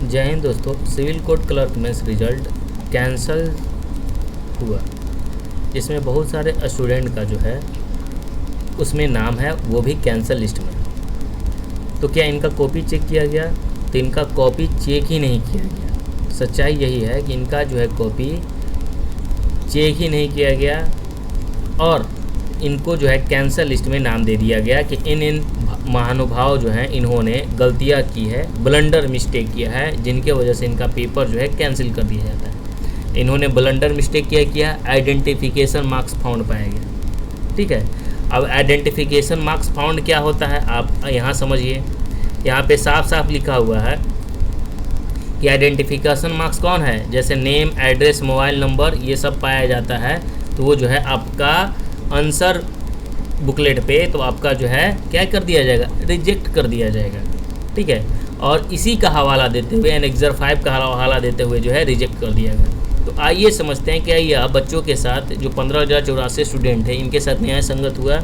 जय हिंद दोस्तों। Civil code clerk में रिजल्ट कैंसल हुआ, जिसमें बहुत सारे स्टूडेंट का जो है उसमें नाम है, वो भी कैंसल लिस्ट में। तो क्या इनका कॉपी चेक किया गया? तो इनका कॉपी चेक ही नहीं किया गया। सच्चाई यही है कि इनका जो है कॉपी चेक ही नहीं किया गया और इनको जो है कैंसल लिस्ट में नाम दे दिया गया कि इन महानुभाव जो हैं इन्होंने गलतियां की है, ब्लंडर मिस्टेक किया है, जिनके वजह से इनका पेपर जो है कैंसिल कर दिया जाता है। इन्होंने ब्लंडर मिस्टेक किया, आइडेंटिफिकेशन मार्क्स फाउंड पाया गया। ठीक है, अब आइडेंटिफिकेशन मार्क्स फाउंड क्या होता है आप यहाँ समझिए। यहाँ पे साफ साफ लिखा हुआ है कि आइडेंटिफिकेशन मार्क्स कौन है, जैसे नेम, एड्रेस, मोबाइल नंबर, ये सब पाया जाता है। तो वो जो है आपका आंसर बुकलेट पे तो आपका जो है क्या कर दिया जाएगा, रिजेक्ट कर दिया जाएगा। ठीक है, और इसी का हवाला देते हुए एनेक्सर 5 का हवाला देते हुए जो है रिजेक्ट कर दिया गया। तो आइए समझते हैं क्या यह बच्चों के साथ जो 15,084 स्टूडेंट हैं इनके साथ न्याय संगत हुआ?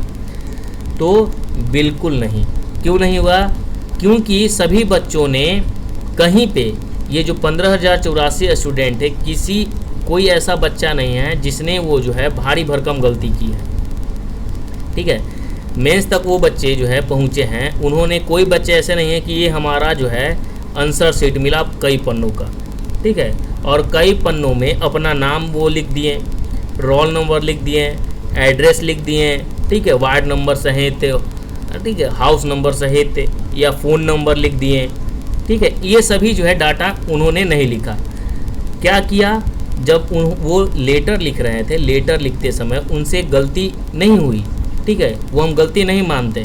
तो बिल्कुल नहीं। क्यों नहीं हुआ? क्योंकि सभी बच्चों ने कहीं पे ये जो 15,084 स्टूडेंट है, कोई ऐसा बच्चा नहीं है जिसने वो जो है भारी भरकम गलती की है। ठीक है, मेंस तक वो बच्चे जो है पहुँचे हैं, उन्होंने कोई बच्चे ऐसे नहीं है कि ये हमारा जो है आंसर शीट मिला कई पन्नों का। ठीक है, और कई पन्नों में अपना नाम वो लिख दिए, रोल नंबर लिख दिए, एड्रेस लिख दिए, ठीक है, वार्ड नंबर सहित, ठीक है, हाउस नंबर सहित, या फ़ोन नंबर लिख दिए। ठीक है, ये सभी जो है डाटा उन्होंने नहीं लिखा। क्या किया, जब वो लेटर लिख रहे थे, लेटर लिखते समय उनसे गलती नहीं हुई। ठीक है, वो हम गलती नहीं मानते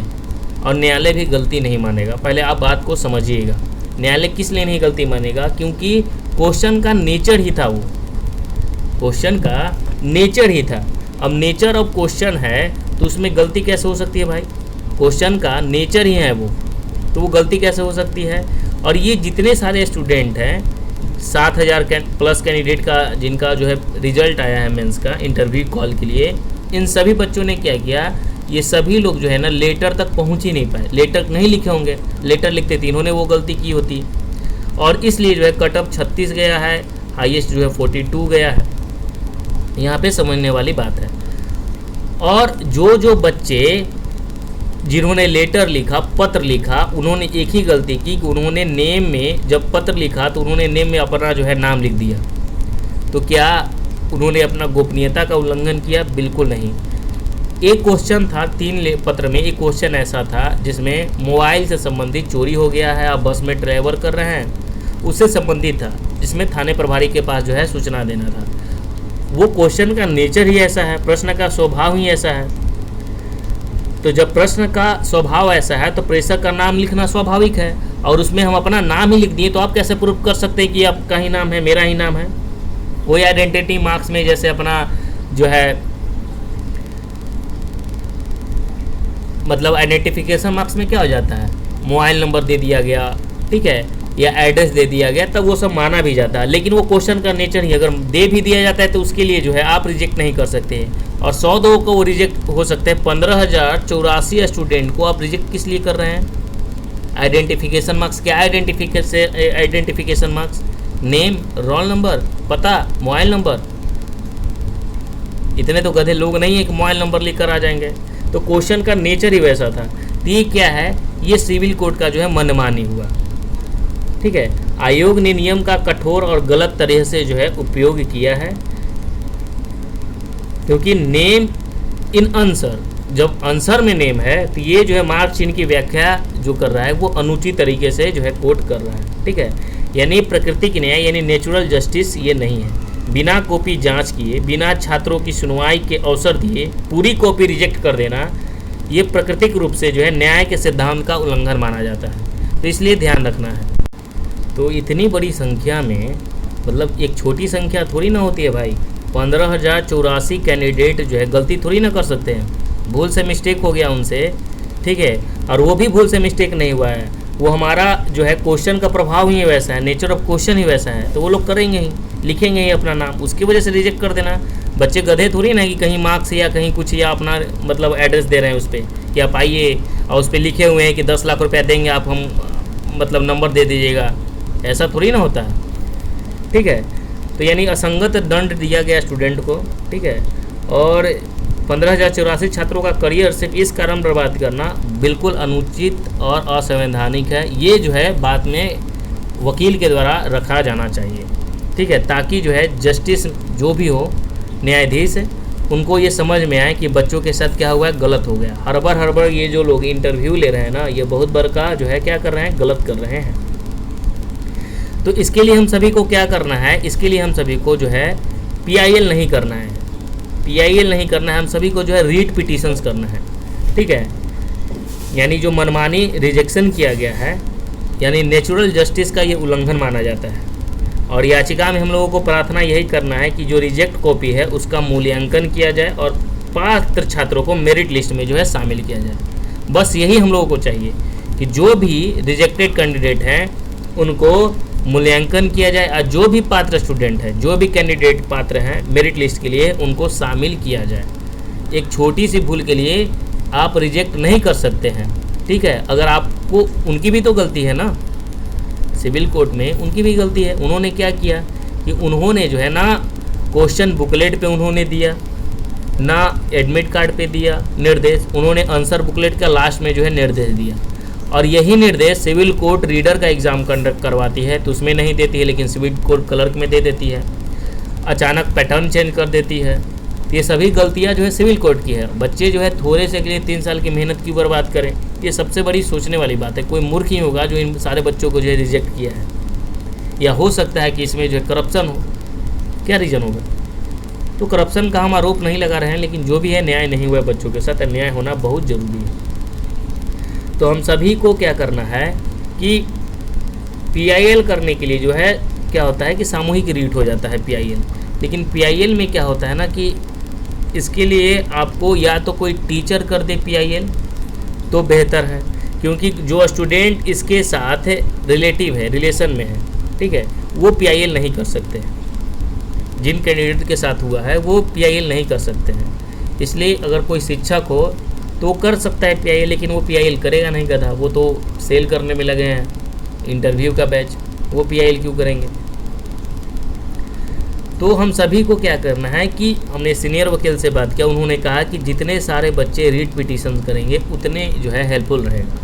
और न्यायालय भी गलती नहीं मानेगा। पहले आप बात को समझिएगा, न्यायालय किस लिए नहीं गलती मानेगा? क्योंकि क्वेश्चन का नेचर ही था, वो क्वेश्चन का नेचर ही था। अब नेचर ऑफ क्वेश्चन है तो उसमें गलती कैसे हो सकती है भाई? क्वेश्चन का नेचर ही है वो, तो वो गलती कैसे हो सकती है? और ये जितने सारे स्टूडेंट हैं, 7,000 प्लस कैंडिडेट का जिनका जो है रिजल्ट आया है मेंस का इंटरव्यू कॉल के लिए, इन सभी बच्चों ने क्या किया, ये सभी लोग जो है ना लेटर तक पहुंच ही नहीं पाए। लेटर नहीं लिखे होंगे, लेटर लिखते थे, इन्होंने वो गलती की होती और इसलिए जो है कट ऑफ 36 गया है, हाईएस्ट जो है 42 गया है। यहाँ पे समझने वाली बात है। और जो बच्चे जिन्होंने लेटर लिखा, पत्र लिखा, उन्होंने एक ही गलती की कि उन्होंने नेम में, जब पत्र लिखा तो उन्होंने नेम में अपना जो है नाम लिख दिया। तो क्या उन्होंने अपना गोपनीयता का उल्लंघन किया? बिल्कुल नहीं। एक क्वेश्चन था 3 पत्र में, एक क्वेश्चन ऐसा था जिसमें मोबाइल से संबंधित चोरी हो गया है, आप बस में ट्रैवल कर रहे हैं, उससे संबंधित था, जिसमें थाने प्रभारी के पास जो है सूचना देना था। वो क्वेश्चन का नेचर ही ऐसा है, प्रश्न का स्वभाव ही ऐसा है। तो जब प्रश्न का स्वभाव ऐसा है तो प्रेषक का नाम लिखना स्वाभाविक है, और उसमें हम अपना नाम ही लिख दिए तो आप कैसे प्रूव कर सकते हैं कि आपका ही नाम है, मेरा ही नाम है? वही आइडेंटिटी मार्क्स में जैसे अपना जो है मतलब आइडेंटिफिकेशन मार्क्स में क्या हो जाता है, मोबाइल नंबर दे दिया गया, ठीक है, या एड्रेस दे दिया गया, तब वो सब माना भी जाता है। लेकिन वो क्वेश्चन का नेचर ही अगर दे भी दिया जाता है तो उसके लिए जो है आप रिजेक्ट नहीं कर सकते। और 100-2 को वो रिजेक्ट हो सकते हैं, 15,084 स्टूडेंट को आप रिजेक्ट किस लिए कर रहे हैं? Identification marks. क्या identification marks? Name, roll number, पता, मोबाइल नंबर। इतने तो गधे लोग नहीं है कि मोबाइल नंबर लेकर आ जाएंगे। तो क्वेश्चन का नेचर ही वैसा था। तो ये क्या है, ये सिविल कोड का जो है मनमानी हुआ। ठीक है, आयोग ने नियम का कठोर और गलत तरह से जो है उपयोग किया है, क्योंकि नेम इन आंसर, जब आंसर में नेम है तो ये जो है मार्क चिन्ह की व्याख्या जो कर रहा है वो अनुचित तरीके से जो है कोट कर रहा है। ठीक है, यानी प्राकृतिक न्याय यानी नेचुरल जस्टिस ये नहीं है। बिना कॉपी जांच किए, बिना छात्रों की सुनवाई के अवसर दिए पूरी कॉपी रिजेक्ट कर देना, ये प्राकृतिक रूप से जो है न्याय के सिद्धांत का उल्लंघन माना जाता है। तो इसलिए ध्यान रखना है। तो इतनी बड़ी संख्या में, मतलब एक छोटी संख्या थोड़ी ना होती है भाई। 15,084 कैंडिडेट जो है गलती थोड़ी ना कर सकते हैं, भूल से मिस्टेक हो गया उनसे। ठीक है, और वो भी भूल से मिस्टेक नहीं हुआ है, वो हमारा जो है क्वेश्चन का प्रभाव ही वैसा है, नेचर ऑफ क्वेश्चन ही वैसा है, तो वो लोग करेंगे ही, लिखेंगे ही अपना नाम, उसकी वजह से रिजेक्ट कर देना। बच्चे गधे थोड़ी ना कि कहीं मार्क्स या कहीं कुछ या अपना मतलब एड्रेस दे रहे हैं उस पर कि आप आइए, और उस पर लिखे हुए हैं कि 10 लाख रुपया देंगे आप, हम मतलब नंबर दे दीजिएगा, ऐसा थोड़ी ना होता है, ठीक है। तो यानी असंगत दंड दिया गया स्टूडेंट को, ठीक है। और 15,084 छात्रों का करियर सिर्फ इस कारण बर्बाद करना बिल्कुल अनुचित और असंवैधानिक है। ये जो है बाद में वकील के द्वारा रखा जाना चाहिए, ठीक है, ताकि जो है जस्टिस जो भी हो, न्यायाधीश, उनको ये समझ में आए कि बच्चों के साथ क्या हुआ है, गलत हो गया। हड़बड़ ये जो लोग इंटरव्यू ले रहे हैं ना, ये बहुत बड़का जो है क्या कर रहे हैं, गलत कर रहे हैं। तो इसके लिए हम सभी को क्या करना है, इसके लिए हम सभी को जो है PIL नहीं करना है, PIL नहीं करना है, हम सभी को जो है रीट पिटीशंस करना है, ठीक है। यानी जो मनमानी रिजेक्शन किया गया है, यानी नेचुरल जस्टिस का ये उल्लंघन माना जाता है। और याचिका में हम लोगों को प्रार्थना यही करना है कि जो रिजेक्ट कॉपी है उसका मूल्यांकन किया जाए और पात्र छात्रों को मेरिट लिस्ट में जो है शामिल किया जाए। बस यही हम लोगों को चाहिए कि जो भी रिजेक्टेड कैंडिडेट हैं उनको मूल्यांकन किया जाए और जो भी पात्र स्टूडेंट है, जो भी कैंडिडेट पात्र हैं मेरिट लिस्ट के लिए, उनको शामिल किया जाए। एक छोटी सी भूल के लिए आप रिजेक्ट नहीं कर सकते हैं, ठीक है। अगर आपको, उनकी भी तो गलती है ना, सिविल कोर्ट में उनकी भी गलती है। उन्होंने क्या किया कि उन्होंने जो है ना क्वेश्चन बुकलेट पे उन्होंने दिया, ना एडमिट कार्ड पे दिया निर्देश, उन्होंने आंसर बुकलेट का लास्ट में जो है निर्देश दिया। और यही निर्देश सिविल कोर्ट रीडर का एग्ज़ाम कंडक्ट करवाती है तो उसमें नहीं देती है, लेकिन सिविल कोर्ट क्लर्क में दे देती है। अचानक पैटर्न चेंज कर देती है। तो ये सभी गलतियाँ जो है सिविल कोर्ट की है। बच्चे जो है थोड़े से के लिए 3 साल की मेहनत क्यों बर्बाद करें, ये सबसे बड़ी सोचने वाली बात है। कोई मूर्ख ही होगा जो इन सारे बच्चों को जो है रिजेक्ट किया है, या हो सकता है कि इसमें जो है करप्शन हो। क्या रीज़न होगा? तो करप्शन का हम आरोप नहीं लगा रहे हैं, लेकिन जो भी है न्याय नहीं हुआ बच्चों के साथ, न्याय होना बहुत ज़रूरी है। तो हम सभी को क्या करना है कि PIL करने के लिए जो है क्या होता है कि सामूहिक रीट हो जाता है PIL। लेकिन PIL में क्या होता है ना कि इसके लिए आपको या तो कोई टीचर कर दे PIL तो बेहतर है, क्योंकि जो स्टूडेंट इसके साथ रिलेटिव है, रिलेशन में है, ठीक है, वो PIL नहीं कर सकते हैं। जिन कैंडिडेट के साथ हुआ है वो PIL नहीं कर सकते हैं। इसलिए अगर कोई शिक्षक हो तो कर सकता है PIL, लेकिन वो PIL करेगा नहीं गधा, वो तो सेल करने में लगे हैं, इंटरव्यू का बैच, वो PIL क्यों करेंगे। तो हम सभी को क्या करना है कि हमने सीनियर वकील से बात किया, उन्होंने कहा कि जितने सारे बच्चे रीट पिटीशन करेंगे उतने जो है हेल्पफुल रहेगा।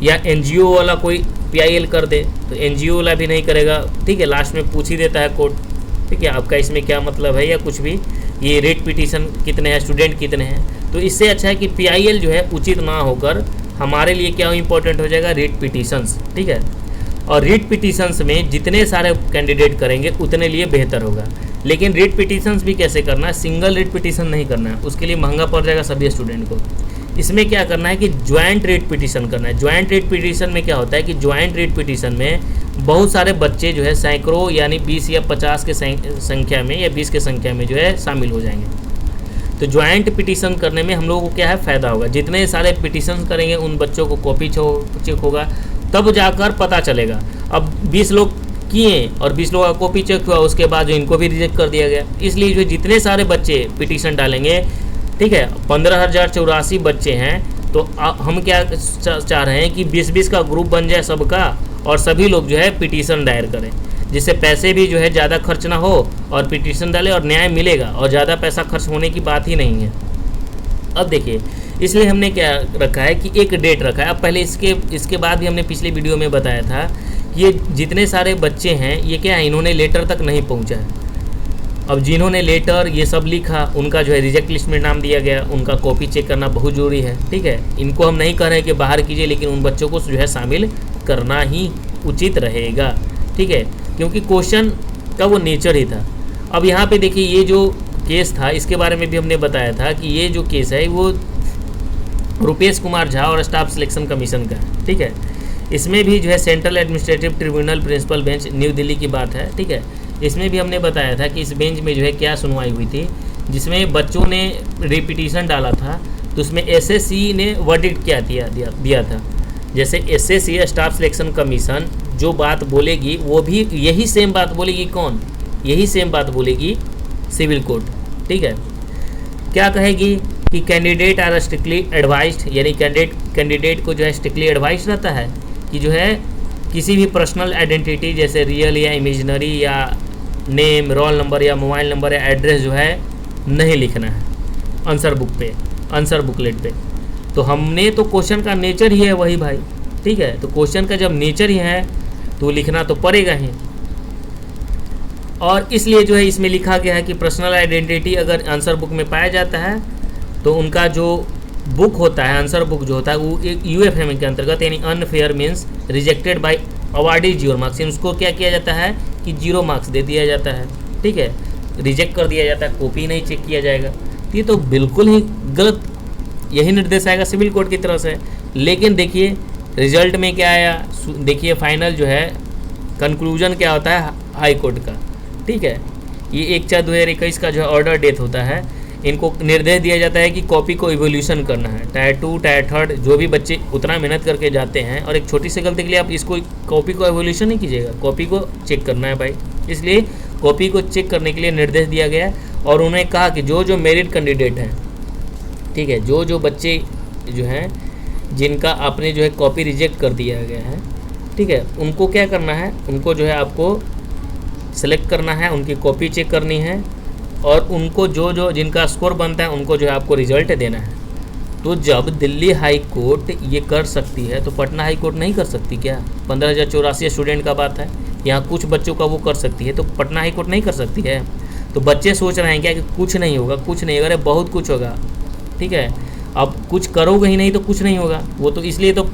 या NGO वाला कोई PIL कर दे तो NGO वाला भी नहीं करेगा, ठीक है, लास्ट में पूछ ही देता है कोर्ट, ठीक है, आपका इसमें क्या मतलब है या कुछ भी, ये रीट पिटीशन कितने हैं, स्टूडेंट कितने हैं। तो इससे अच्छा है कि PIL जो है उचित ना होकर हमारे लिए क्या इंपॉर्टेंट हो जाएगा, रीट पिटीशंस, ठीक है। और रीट पिटीशंस में जितने सारे कैंडिडेट करेंगे उतने लिए बेहतर होगा। लेकिन रीट पिटीशंस भी कैसे करना है, सिंगल रीट पिटीशन नहीं करना है, उसके लिए महंगा पड़ जाएगा सभी स्टूडेंट को। इसमें क्या करना है कि ज्वाइंट रीट पिटीशन करना है। ज्वाइंट रीट पिटीशन में क्या होता है कि ज्वाइंट रीट पिटीशन में बहुत सारे बच्चे जो है सैकड़ों यानी 20 या 50 के संख्या में या 20 के संख्या में जो है शामिल हो जाएंगे। तो ज्वाइंट पिटीशन करने में हम लोगों को क्या है फ़ायदा होगा। जितने सारे पिटीशन करेंगे उन बच्चों को कॉपी चेक होगा, तब जाकर पता चलेगा। अब 20 लोग किए और 20 लोगों का कॉपी चेक हुआ, उसके बाद जो इनको भी रिजेक्ट कर दिया गया। इसलिए जो जितने सारे बच्चे पिटीशन डालेंगे, ठीक है, 15,084 बच्चे हैं, तो हम क्या चाह रहे हैं कि 20-20 का ग्रुप बन जाए सबका, और सभी लोग जो है पिटीशन दायर करें, जिससे पैसे भी जो है ज़्यादा खर्च ना हो और पिटीशन डाले और न्याय मिलेगा, और ज़्यादा पैसा खर्च होने की बात ही नहीं है। अब देखिए, इसलिए हमने क्या रखा है कि एक डेट रखा है। अब पहले इसके बाद भी हमने पिछले वीडियो में बताया था कि ये जितने सारे बच्चे हैं ये क्या है, इन्होंने लेटर तक नहीं पहुँचा है। अब जिन्होंने लेटर ये सब लिखा उनका जो है रिजेक्ट लिस्ट में नाम दिया गया, उनका कॉपी चेक करना बहुत ज़रूरी है, ठीक है। इनको हम नहीं कह रहे हैं कि बाहर कीजिए, लेकिन उन बच्चों को जो है शामिल करना ही उचित रहेगा, ठीक है, क्योंकि क्वेश्चन का वो नेचर ही था। अब यहाँ पे देखिए, ये जो केस था इसके बारे में भी हमने बताया था कि ये जो केस है वो रुपेश कुमार झा और स्टाफ सिलेक्शन कमीशन का है, ठीक है। इसमें भी जो है central administrative tribunal principal bench new Delhi की बात है, ठीक है। इसमें भी हमने बताया था कि इस बेंच में जो है क्या सुनवाई हुई थी, जिसमें बच्चों ने रिपीटिशन डाला था, तो उसमें SSC ने वर्डिक्ट क्या दिया था। जैसे SSC स्टाफ सिलेक्शन कमीशन जो बात बोलेगी वो भी यही सेम बात बोलेगी, कौन, यही सेम बात बोलेगी सिविल कोर्ट, ठीक है। क्या कहेगी कि कैंडिडेट आर स्ट्रिक्टली एडवाइज्ड, यानी कैंडिडेट को जो है स्ट्रिक्टली एडवाइज रहता है कि जो है किसी भी पर्सनल आइडेंटिटी जैसे रियल या इमेजिनरी या नेम, रोल नंबर या मोबाइल नंबर या एड्रेस जो है नहीं लिखना है आंसर बुक पे, आंसर बुकलेट पे। तो हमने तो क्वेश्चन का नेचर ही है वही भाई, ठीक है। तो क्वेश्चन का जब नेचर ही है तो लिखना तो पड़ेगा ही। और इसलिए जो है इसमें लिखा गया है कि पर्सनल आइडेंटिटी अगर आंसर बुक में पाया जाता है तो उनका जो बुक होता है, आंसर बुक जो होता है वो एक यूएफएम के अंतर्गत, यानी unfair means rejected by awardee 0 marks, उसको क्या किया जाता है कि 0 मार्क्स दे दिया जाता है, ठीक है, रिजेक्ट कर दिया जाता है, कॉपी नहीं चेक किया जाएगा। ये तो बिल्कुल ही गलत, यही निर्देश आएगा सिविल कोड की तरफ से। लेकिन देखिए रिजल्ट में क्या आया, देखिए फाइनल जो है कंक्लूजन क्या होता है हाई कोर्ट का, ठीक है। ये 1/4/2021 का जो है ऑर्डर डेट होता है। इनको निर्देश दिया जाता है कि कॉपी को इवोल्यूशन करना है, टायर 2 टायर 3 जो भी बच्चे उतना मेहनत करके जाते हैं, और एक छोटी सी गलती के लिए आप इसको कॉपी को इवोल्यूशन नहीं कीजिएगा, कॉपी को चेक करना है भाई। इसलिए कॉपी को चेक करने के लिए निर्देश दिया गया है। और उन्होंने कहा कि जो मेरिट कैंडिडेट हैं, ठीक है, जो बच्चे जो हैं जिनका आपने जो है कॉपी रिजेक्ट कर दिया गया है, ठीक है, उनको क्या करना है, उनको जो है आपको सेलेक्ट करना है, उनकी कॉपी चेक करनी है, और उनको जो जिनका स्कोर बनता है उनको जो है आपको रिजल्ट देना है। तो जब दिल्ली हाई कोर्ट ये कर सकती है तो पटना हाई कोर्ट नहीं कर सकती क्या? 15,084 स्टूडेंट का बात है, यहाँ कुछ बच्चों का वो कर सकती है, तो पटना हाई कोर्ट नहीं कर सकती है? तो बच्चे सोच रहे हैं क्या कि कुछ नहीं होगा, कुछ नहीं होगा, अरे बहुत कुछ होगा, ठीक है। अब कुछ करोगे ही नहीं तो कुछ नहीं होगा, वो तो इसलिए तो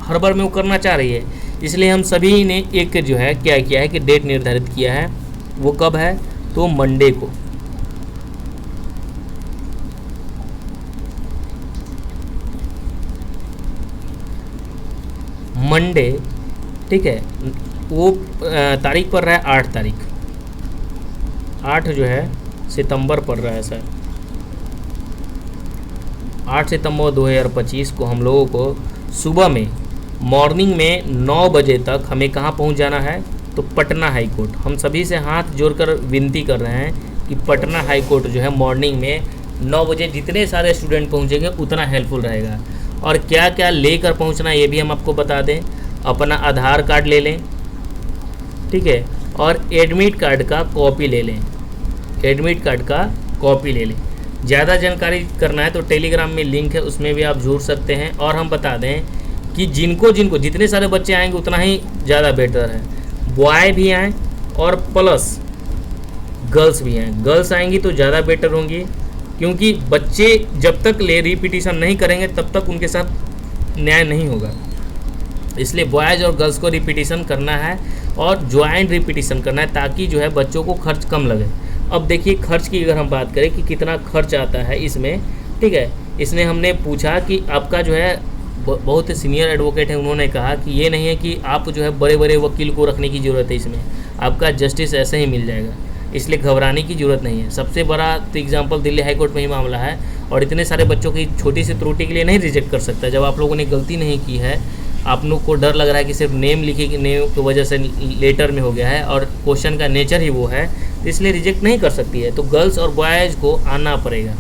हर बार में वो करना चाह रही है। इसलिए हम सभी ने एक जो है क्या किया है कि डेट निर्धारित किया है, वो कब है, तो मंडे को, मंडे, ठीक है। वो तारीख पड़ रहा है 8 तारीख, 8 जो है सितंबर पड़ रहा है सर, 8 सितंबर 2025 को हम लोगों को सुबह में मॉर्निंग में 9 बजे तक हमें कहाँ पहुँच जाना है, तो पटना हाई कोर्ट। हम सभी से हाथ जोड़कर विनती कर रहे हैं कि पटना हाई कोर्ट जो है मॉर्निंग में 9 बजे जितने सारे स्टूडेंट पहुँचेंगे उतना हेल्पफुल रहेगा। और क्या क्या लेकर पहुँचना ये भी हम आपको बता दें। अपना आधार कार्ड ले लें, ठीक है, और एडमिट कार्ड का कॉपी ले लें, एडमिट कार्ड का कॉपी ले लें। ज़्यादा जानकारी करना है तो टेलीग्राम में लिंक है, उसमें भी आप जुड़ सकते हैं। और हम बता दें कि जिनको जितने सारे बच्चे आएंगे उतना ही ज़्यादा बेटर है, बॉय भी आएँ और प्लस गर्ल्स भी आएँ। गर्ल्स आएंगी तो ज़्यादा बेटर होंगी, क्योंकि बच्चे जब तक रिपीटिशन नहीं करेंगे तब तक उनके साथ न्याय नहीं होगा। इसलिए बॉयज़ और गर्ल्स को रिपीटिशन करना है और ज्वाइंट रिपीटिशन करना है, ताकि जो है बच्चों को खर्च कम लगे। अब देखिए खर्च की अगर हम बात करें कि कितना खर्च आता है इसमें, ठीक है, इसने हमने पूछा कि आपका जो है बहुत सीनियर एडवोकेट है, उन्होंने कहा कि ये नहीं है कि आप जो है बड़े बड़े वकील को रखने की ज़रूरत है, इसमें आपका जस्टिस ऐसे ही मिल जाएगा, इसलिए घबराने की ज़रूरत नहीं है। सबसे बड़ा तो एग्जांपल दिल्ली हाई कोर्ट में ही मामला है, और इतने सारे बच्चों की छोटी सी त्रुटि के लिए नहीं रिजेक्ट कर सकता। जब आप लोगों ने गलती नहीं की है, आप लोग को डर लग रहा है कि सिर्फ नेम लिखे कि नेम की वजह से लेटर में हो गया है और क्वेश्चन का नेचर ही वो है, तो इसलिए रिजेक्ट नहीं कर सकती है। तो गर्ल्स और बॉयज़ को आना पड़ेगा।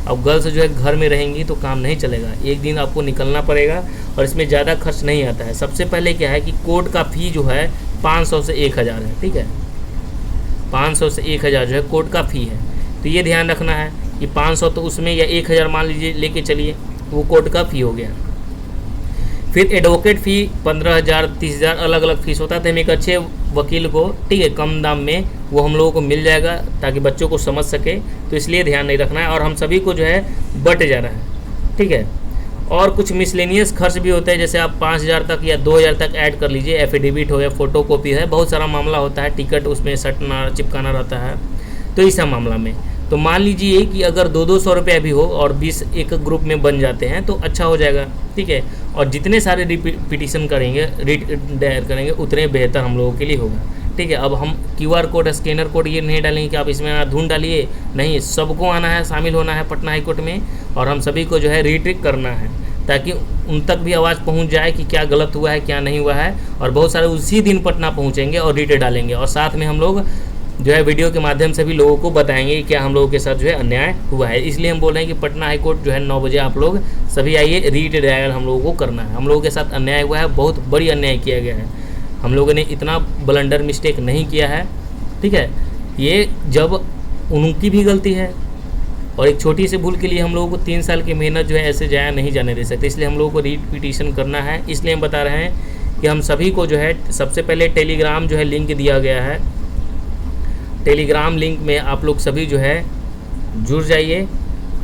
अब गर्ल्स जो है घर में रहेंगी तो काम नहीं चलेगा, एक दिन आपको निकलना पड़ेगा, और इसमें ज़्यादा खर्च नहीं आता है। सबसे पहले क्या है कि कोर्ट का फ़ी जो है 500 से 1000 है, ठीक है, 500 से 1000 जो है कोर्ट का फ़ी है। तो ये ध्यान रखना है कि 500 तो उसमें, या 1000 मान लीजिए लेके चलिए, वो कोर्ट का फ़ी हो गया। फिर एडवोकेट फ़ी 15,000 30,000 अलग अलग फीस होता है। तो हम एक अच्छे वकील को, ठीक है, कम दाम में वो हम लोगों को मिल जाएगा ताकि बच्चों को समझ सके, तो इसलिए ध्यान नहीं रखना है। और हम सभी को जो है बट जा रहा है, ठीक है। और कुछ मिसलेनियस खर्च भी होते हैं, जैसे आप 5,000 तक या 2,000 तक ऐड कर लीजिए। एफिडेविट हो गया, फ़ोटो कॉपी है, बहुत सारा मामला होता है, टिकट उसमें सटना चिपकाना रहता है। तो इस मामला में तो मान लीजिए कि अगर 200-200 रुपया भी हो और 20 एक ग्रुप में बन जाते हैं तो अच्छा हो जाएगा, ठीक है। और जितने सारे रिपीटिशन करेंगे, रीट दायर करेंगे, उतने बेहतर हम लोगों के लिए होगा, ठीक है। अब हम QR कोड, स्कैनर कोड ये नहीं डालेंगे कि आप इसमें ढूंढ डालिए, नहीं, सबको आना है, शामिल होना है पटना हाई कोर्ट में, और हम सभी को जो है रीट्रिक करना है, ताकि उन तक भी आवाज़ पहुंच जाए कि क्या गलत हुआ है क्या नहीं हुआ है। और बहुत सारे उसी दिन पटना पहुंचेंगे और रीट डालेंगे, और साथ में हम लोग जो है वीडियो के माध्यम से भी लोगों को बताएंगे कि क्या हम लोगों के साथ जो है अन्याय हुआ है। इसलिए हम बोल रहे हैं कि पटना हाई कोर्ट जो है 9 बजे आप लोग सभी आइए, रीट डायल हम लोगों को करना है। हम लोगों के साथ अन्याय हुआ है, बहुत बड़ी अन्याय किया गया है, हम लोगों ने इतना ब्लंडर मिस्टेक नहीं किया है, ठीक है। ये जब उनकी भी गलती है और एक छोटी सी भूल के लिए हम लोगों को 3 साल की मेहनत जो है ऐसे जाया नहीं जाने दे सकते, इसलिए हम लोगों को रीपिटिशन करना है। इसलिए हम बता रहे हैं कि हम सभी को जो है सबसे पहले टेलीग्राम जो है लिंक दिया गया है, टेलीग्राम लिंक में आप लोग सभी जो है जुड़ जाइए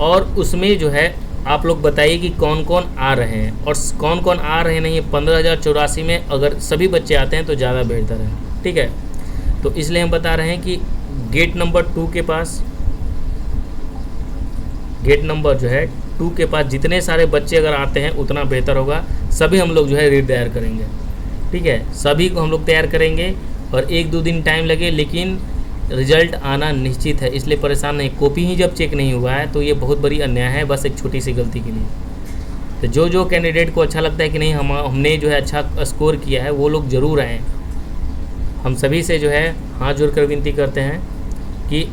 और उसमें जो है आप लोग बताइए कि कौन कौन आ रहे हैं और कौन कौन आ रहे नहीं। 15,084 में अगर सभी बच्चे आते हैं तो ज़्यादा बेहतर है, ठीक है। तो इसलिए हम बता रहे हैं कि गेट नंबर 2 के पास, गेट नंबर जो है 2 के पास जितने सारे बच्चे अगर आते हैं उतना बेहतर होगा। सभी हम लोग जो है रीड तैयार करेंगे, ठीक है। सभी को हम लोग तैयार करेंगे और 1-2 दिन टाइम लगे, लेकिन रिजल्ट आना निश्चित है, इसलिए परेशान नहीं। कॉपी ही जब चेक नहीं हुआ है तो ये बहुत बड़ी अन्याय है, बस एक छोटी सी गलती के लिए। तो जो कैंडिडेट को अच्छा लगता है कि नहीं हमने जो है अच्छा स्कोर किया है, वो लोग ज़रूर आएँ। हम सभी से जो है हाथ जोड़कर विनती करते हैं कि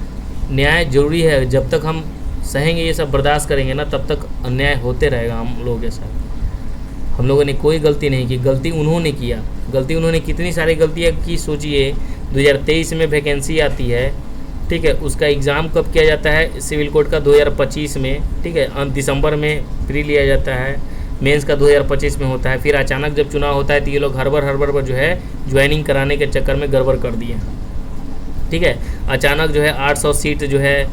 न्याय ज़रूरी है। जब तक हम सहेंगे, ये सब बर्दाश्त करेंगे ना, तब तक अन्याय होते रहेगा हम लोगों के साथ। हम लोगों ने कोई गलती नहीं की, गलती उन्होंने किया। गलती उन्होंने कितनी सारी गलतियाँ की सोचिए। 2023 में वैकेंसी आती है, ठीक है, उसका एग्ज़ाम कब किया जाता है? सिविल कोड का 2025 में, ठीक है। दिसंबर में प्री लिया जाता है, मेंस का 2025 में होता है। फिर अचानक जब चुनाव होता है तो ये लोग हड़बड़ पर जो है ज्वाइनिंग कराने के चक्कर में गड़बड़ कर दिए, ठीक है। अचानक जो है 800 सीट जो है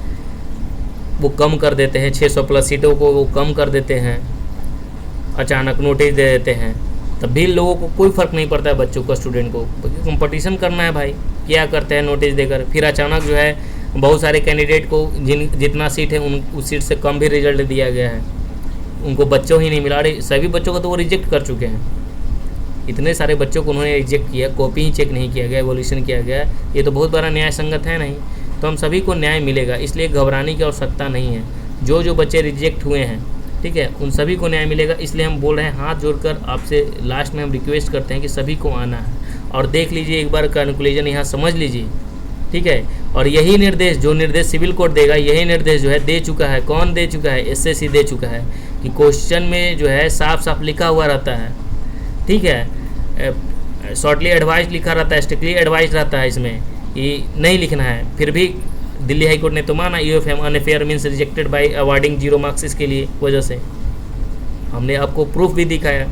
वो कम कर देते हैं, 600 प्लस सीटों को वो कम कर देते हैं, अचानक नोटिस दे देते हैं। तब भी लोगों को कोई फ़र्क नहीं पड़ता है, बच्चों को, स्टूडेंट को, कंपटीशन करना है भाई, क्या करते हैं नोटिस देकर। फिर अचानक जो है बहुत सारे कैंडिडेट को जितना सीट है उस सीट से कम भी रिजल्ट दिया गया है, उनको बच्चों ही नहीं मिला। अरे सभी बच्चों को तो वो रिजेक्ट कर चुके हैं, इतने सारे बच्चों को उन्होंने रिजेक्ट किया, कॉपी ही चेक नहीं किया गया, एवोल्यूशन किया गया। ये तो बहुत बड़ा न्याय संगत है नहीं। तो हम सभी को न्याय मिलेगा, इसलिए घबराने की आवश्यकता नहीं है। जो बच्चे रिजेक्ट हुए हैं, ठीक है, उन सभी को न्याय मिलेगा। इसलिए हम बोल रहे हैं, हाथ जोड़कर आपसे लास्ट में हम रिक्वेस्ट करते हैं कि सभी को आना है और देख लीजिए, एक बार कैलकुलेशन यहाँ समझ लीजिए, ठीक है। और यही निर्देश, जो निर्देश सिविल कोड देगा, यही निर्देश जो है दे चुका है। कौन दे चुका है? एसएससी दे चुका है कि क्वेश्चन में जो है साफ साफ लिखा हुआ रहता है, ठीक है। शॉर्टली एडवाइज लिखा रहता है, स्ट्रिक्टली एडवाइज रहता है, इसमें ये नहीं लिखना है। फिर भी दिल्ली हाई कोर्ट ने तो माना, UFM unfair means rejected by awarding 0 marks, इसके लिए वजह से हमने आपको प्रूफ भी दिखाया।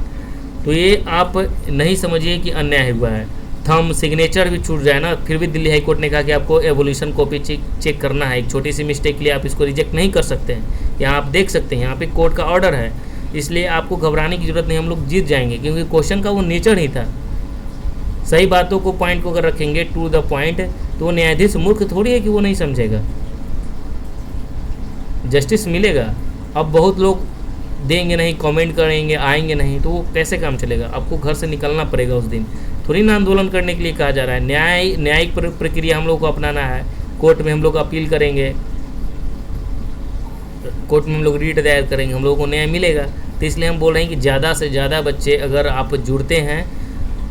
तो ये आप नहीं समझिए कि अन्याय हुआ है। थंब सिग्नेचर भी छूट जाए ना, फिर भी दिल्ली हाई कोर्ट ने कहा कि आपको एवोल्यूशन कॉपी चेक करना है। एक छोटी सी मिस्टेक के लिए आप इसको रिजेक्ट नहीं कर सकते हैं। यहाँ आप देख सकते हैं, यहाँ पे कोर्ट का ऑर्डर है, इसलिए आपको घबराने की जरूरत नहीं। हम लोग जीत जाएंगे, क्योंकि क्वेश्चन का वो नेचर ही था। सही बातों को, पॉइंट को अगर रखेंगे टू द पॉइंट, तो वो न्यायाधीश मूर्ख थोड़ी है कि वो नहीं समझेगा, जस्टिस मिलेगा। अब बहुत लोग देंगे नहीं, कमेंट करेंगे, आएंगे नहीं, तो वो कैसे काम चलेगा? आपको घर से निकलना पड़ेगा उस दिन। थोड़ी ना आंदोलन करने के लिए कहा जा रहा है। न्यायिक प्रक्रिया हम लोग को अपनाना है। कोर्ट में हम लोग अपील करेंगे, कोर्ट में हम लोग रीट दायर करेंगे, हम लोगों को न्याय मिलेगा। तो इसलिए हम बोल रहे हैं कि ज़्यादा से ज़्यादा बच्चे अगर आप जुड़ते हैं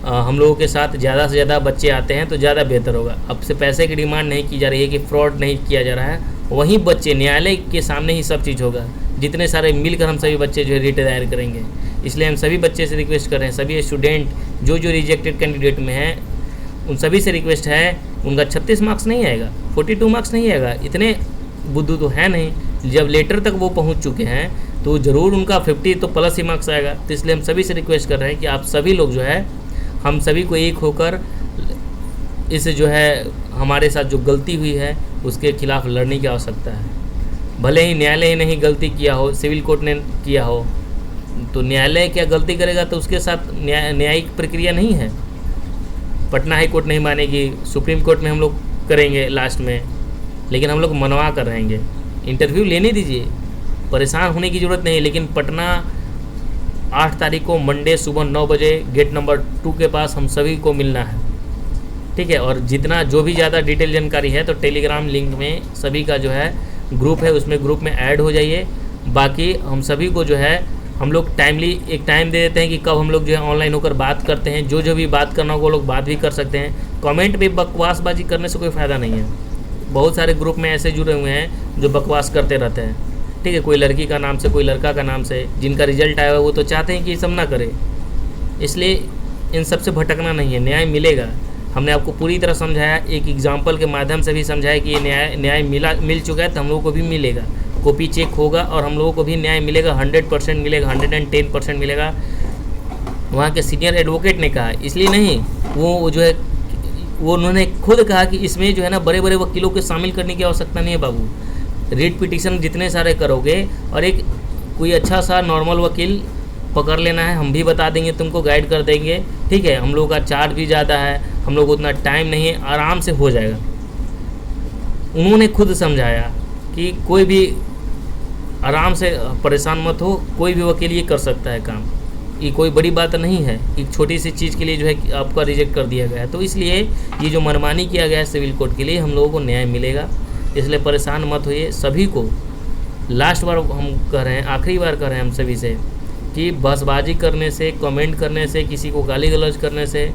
हम लोगों के साथ, ज़्यादा से ज़्यादा बच्चे आते हैं तो ज़्यादा बेहतर होगा। अब से पैसे की डिमांड नहीं की जा रही है कि फ्रॉड नहीं किया जा रहा है। वहीं बच्चे, न्यायालय के सामने ही सब चीज़ होगा। जितने सारे मिलकर हम सभी बच्चे जो है रीट दायर करेंगे। इसलिए हम सभी बच्चे से रिक्वेस्ट कर रहे हैं, सभी स्टूडेंट जो रिजेक्टेड कैंडिडेट में हैं, उन सभी से रिक्वेस्ट है, उनका 36 मार्क्स नहीं आएगा, 42 मार्क्स नहीं आएगा। इतने बुद्धू तो है नहीं। जब लेटर तक वो पहुंच चुके हैं तो ज़रूर उनका 50 तो प्लस ही मार्क्स आएगा। तो इसलिए हम सभी से रिक्वेस्ट कर रहे हैं कि आप सभी लोग जो है, हम सभी को एक होकर इस जो है हमारे साथ जो गलती हुई है उसके खिलाफ लड़ने की आवश्यकता है। भले ही न्यायालय ने ही गलती किया हो, सिविल कोर्ट ने किया हो, तो न्यायालय क्या गलती करेगा तो उसके साथ न्यायिक प्रक्रिया नहीं है। पटना हाई कोर्ट नहीं मानेगी, सुप्रीम कोर्ट में हम लोग करेंगे लास्ट में, लेकिन हम लोग मनवा कर रहेंगे। इंटरव्यू लेने दीजिए, परेशान होने की ज़रूरत नहीं। लेकिन पटना 8 तारीख को मंडे सुबह 9 बजे गेट नंबर 2 के पास हम सभी को मिलना है, ठीक है। और जितना जो भी ज़्यादा डिटेल जानकारी है तो टेलीग्राम लिंक में सभी का जो है ग्रुप है, उसमें ग्रुप में ऐड हो जाइए। बाकी हम सभी को जो है हम लोग टाइमली एक टाइम दे देते हैं कि कब हम लोग जो है ऑनलाइन होकर बात करते हैं। जो भी बात करना हो वो लोग बात भी कर सकते हैं। कमेंट पे बकवासबाजी करने से कोई फ़ायदा नहीं है। बहुत सारे ग्रुप में ऐसे जुड़े हुए हैं जो बकवास करते रहते हैं, ठीक है। कोई लड़की का नाम से, कोई लड़का का नाम से, जिनका रिजल्ट आया हुआ वो तो चाहते हैं कि ये सब ना करे। इसलिए इन सब से भटकना नहीं है, न्याय मिलेगा। हमने आपको पूरी तरह समझाया, एक एग्जाम्पल के माध्यम से भी समझाया कि ये न्याय मिल चुका है, तो हम लोगों को भी मिलेगा। कॉपी चेक होगा और हम लोगों को भी न्याय मिलेगा, 100% मिलेगा, 110% मिलेगा। वहाँ के सीनियर एडवोकेट ने कहा, इसलिए नहीं, वो जो है वो उन्होंने खुद कहा कि इसमें जो है ना बड़े बड़े वकीलों को शामिल करने की आवश्यकता नहीं है बाबू। रीट पिटिशन जितने सारे करोगे और एक कोई अच्छा सा नॉर्मल वकील पकड़ लेना है, हम भी बता देंगे, तुमको गाइड कर देंगे, ठीक है। हम लोगों का चार्ज भी ज़्यादा है, हम लोग को उतना टाइम नहीं है, आराम से हो जाएगा। उन्होंने खुद समझाया कि कोई भी आराम से, परेशान मत हो, कोई भी वकील ये कर सकता है काम, ये कोई बड़ी बात नहीं है। एक छोटी सी चीज़ के लिए जो है आपका रिजेक्ट कर दिया गया है, तो इसलिए ये जो मनमानी किया गया है सिविल कोर्ट के लिए, हम लोगों को न्याय मिलेगा, इसलिए परेशान मत होइए। सभी को लास्ट बार हम कह रहे हैं, आखिरी बार कह रहे हैं हम सभी से कि बसबाजी करने से, कमेंट करने से, किसी को गाली गलौज करने से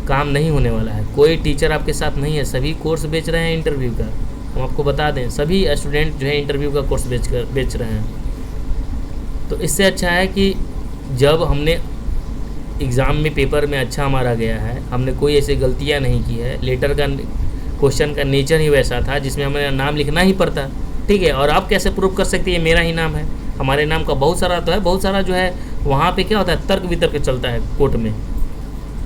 काम नहीं होने वाला है। कोई टीचर आपके साथ नहीं है, सभी कोर्स बेच रहे हैं इंटरव्यू का। हम आपको बता दें, सभी स्टूडेंट जो है इंटरव्यू का कोर्स बेच रहे हैं। तो इससे अच्छा है कि जब हमने एग्ज़ाम में, पेपर में अच्छा हमारा गया है, हमने कोई ऐसी गलतियां नहीं की है, लेटर का क्वेश्चन का नेचर ही वैसा था जिसमें हमें नाम लिखना ही पड़ता, ठीक है। और आप कैसे प्रूव कर सकते हैं ये मेरा ही नाम है? हमारे नाम का बहुत सारा तो है, बहुत सारा जो है वहाँ पे क्या होता है, तर्क वितर्क चलता है कोर्ट में,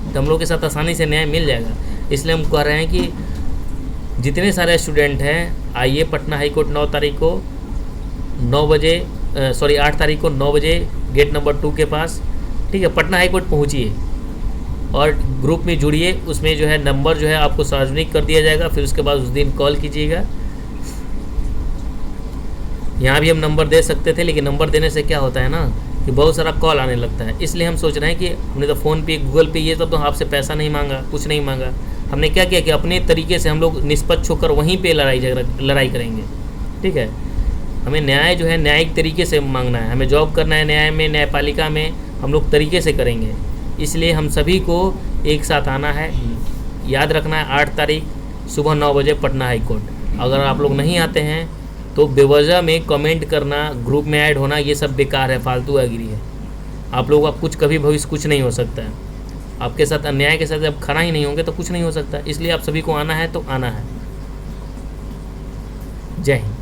तो हम लोग के साथ आसानी से न्याय मिल जाएगा। इसलिए हम कह रहे हैं कि जितने सारे स्टूडेंट हैं, आइए पटना हाई कोर्ट 9 तारीख को 9 बजे, 8 तारीख को 9 बजे गेट नंबर 2 के पास, ठीक है। पटना हाई कोर्ट पहुँचिए और ग्रुप में जुड़िए, उसमें जो है नंबर जो है आपको सार्वजनिक कर दिया जाएगा, फिर उसके बाद उस दिन कॉल कीजिएगा। यहाँ भी हम नंबर दे सकते थे, लेकिन नंबर देने से क्या होता है ना कि बहुत सारा कॉल आने लगता है, इसलिए हम सोच रहे हैं कि हमने तो फ़ोन पे, गूगल पे, ये सब तो आपसे पैसा नहीं मांगा, कुछ नहीं मांगा। हमने क्या किया कि अपने तरीके से हम लोग निष्पक्ष होकर वहीं पे लड़ाई करेंगे, ठीक है। हमें न्याय जो है न्यायिक तरीके से मांगना है, हमें जॉब करना है न्याय में, न्यायपालिका में, हम लोग तरीके से करेंगे। इसलिए हम सभी को एक साथ आना है, याद रखना है 8 तारीख सुबह 9 बजे पटना हाई कोर्ट। अगर आप लोग नहीं आते हैं तो बेवजह में कमेंट करना, ग्रुप में ऐड होना, ये सब बेकार है, फालतू एग्री है। आप लोगों का कुछ कभी भविष्य कुछ नहीं हो सकता है। आपके साथ अन्याय के साथ जब खड़ा ही नहीं होंगे तो कुछ नहीं हो सकता। इसलिए आप सभी को आना है तो आना है। जय हिंद।